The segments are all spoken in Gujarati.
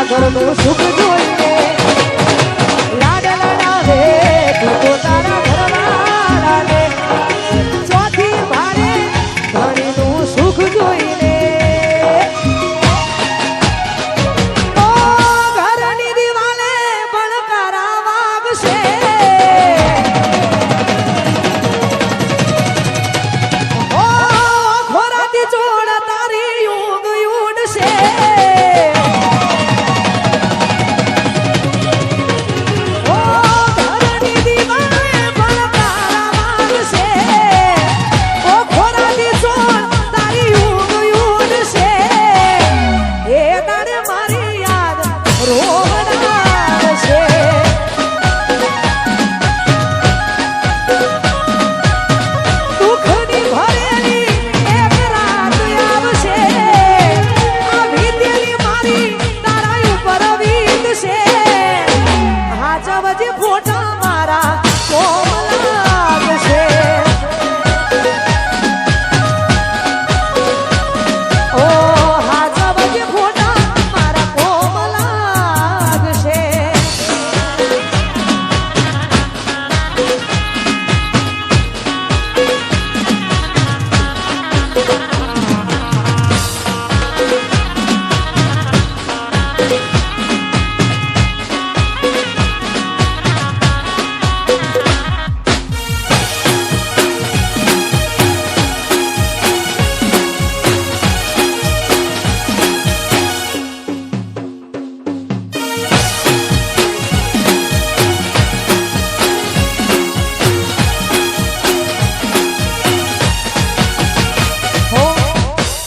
ઘરનું સુખ જોઈને લાડ લડાવે તું તો તારા ઘરવાળાને ચોથી ભારે ધણીનું સુખ જોઈને ઘરની દિવાલે ભણકારા વાગશે ખોરાતી ચોળ તારી યુગ યુડશે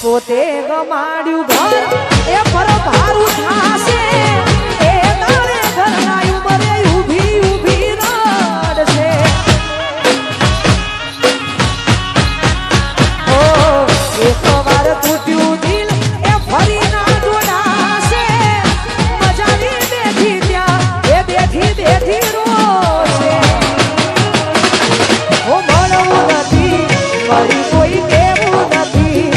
પોતે ગમાડ્યું ઘર એ પર ભારું થાશે એ તારે ઘરના ઉંમરે ઊભી ઊભી રડશે ઓ એક વાર તૂટ્યું દિલ એ ફરી ના જોડાશે મજાની બેઠી ત્યાં એ બેઠી રોશે ઓ મળવું નથી મળી કોઈ કેવું નથી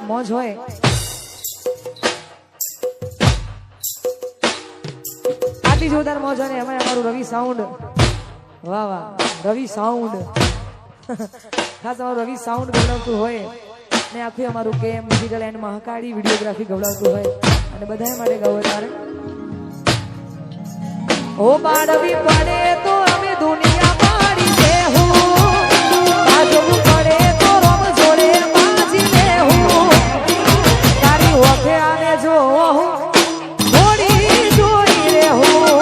મોજ હોય આટલી જોરદાર મોજ અને એમાં અમારું રવિ સાઉન્ડ વાહ વાહ રવિ સાઉન્ડ ખાસ અમારું રવિ સાઉન્ડ ગવડાવતું હોય ને આખું અમારું કેમ ડિજિટલ એન્ડ મહાકાળી વિડીયોગ્રાફી ગવડાવતું હોય અને બધાએ માટે ગૌરવ તારે ઓ બાળવી પડે તો અમે દુનિયા પાડી દેહું આજવું પડે તો રમ જોડે બાજી લેહું તારી ઓખે આને જો થોડી જોઈ રહેવું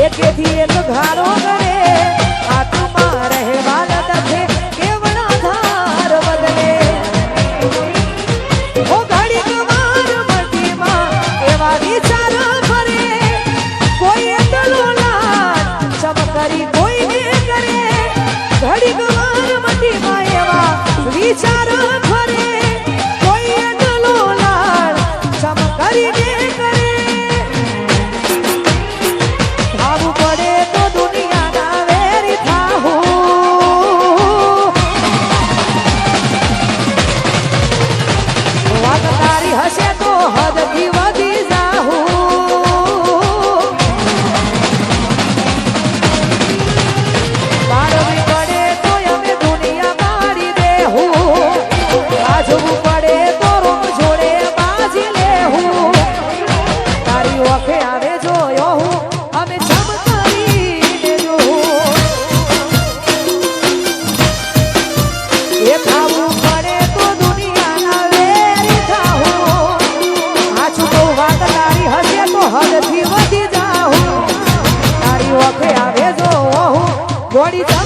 એકેથી એક ઘારો કરે આત્મા રહેવા દખે કેવડા ધાર બદલે ઓ ઘડીક વાર મટીમાં એવા વિચાર ફરે કોઈ એટલો લાડ ચમકરી કોઈને કરે ઘડીક વાર મટીમાં એવા વિચાર ફરે કોઈ એટલો લાડ ચમકરીને કરે ભાવું પડે તો દુનિયાના વેરી થાહું વાત તારી હશે તો હદથી વધી જાહું બાળવી પડે તો અમે દુનિયા મારી દેહું બાજવું પડે તો રોમ જોડે બાજી લેહું તારી ઓખે આવે જોયો હું અમે ચમકારીને જોઉં એ ખાવું પડે તો દુનિયાના વેરી થાહું આછું તો વાત તારી હશે તો હદથી વધી જાહું તારી ઓખે આવે જો હું દોડી